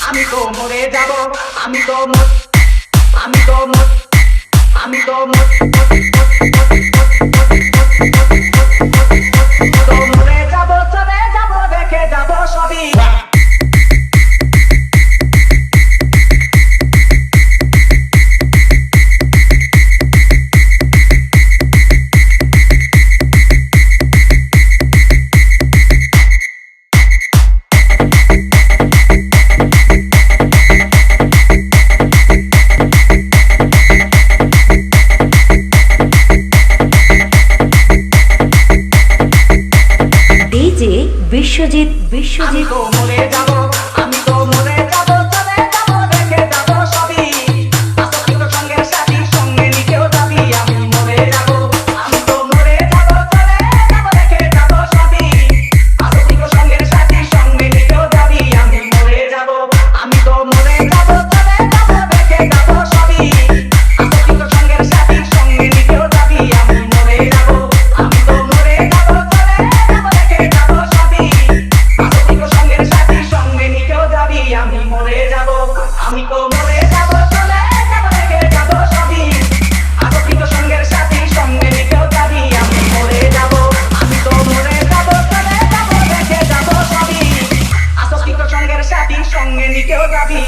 আমি তো মরে যাব, আমি তো মরে যাব, চলে যাব, দেখে যাব সবই। বিশ্বজিৎ আমি তো মরে যাব, আমি তো মরে যাব, চলে যাব, দেখে যাব সবই। আসক্তির সঙ্গে সাথী সঙ্গে নিকেও যাবি। আমি মরে যাব, আমি তো মরে যাব, চলে যাব, দেখে যাব সবই। আসক্তির সঙ্গে সাথী সঙ্গে নিকেও যাবি। আমি মরে যাব, আমি তো মরে যাব, চলে যাব, দেখে যাব সবই। আসক্তির সঙ্গে সাথী সঙ্গে নিকেও যাবি। আমি মরে যাব, আমি তো মরে যাব, চলে যাব, দেখে যাব সবই। আমি মরে যাব, আমি তো মরে যাব, চলে যাব, দেখে যাব সবই। আসক্তির সঙ্গের সাথী সঙ্গে নিকেও যাবি। আমি মরে যাব, আমি তো মরে যাব, চলে যাব, দেখে যাব সবই। আসক্তির সঙ্গের সাথী সঙ্গে নিকেও যাবি।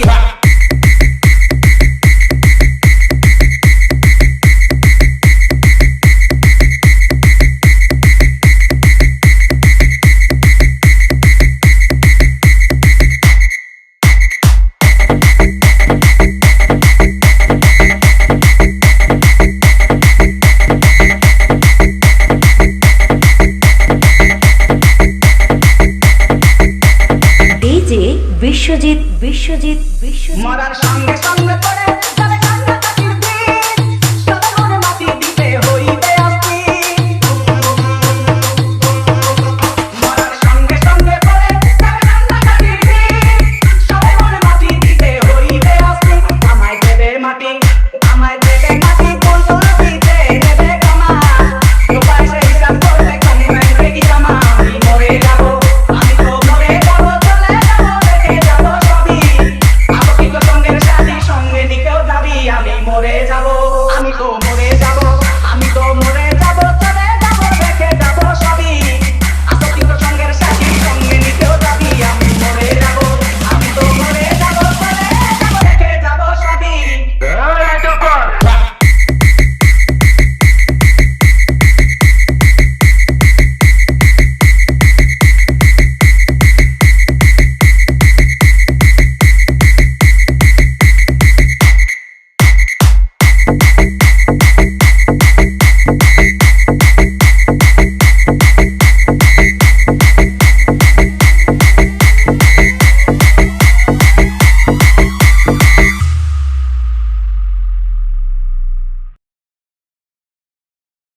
বিশ্বজিৎ মরার সঙ্গে সঙ্গে পড়ে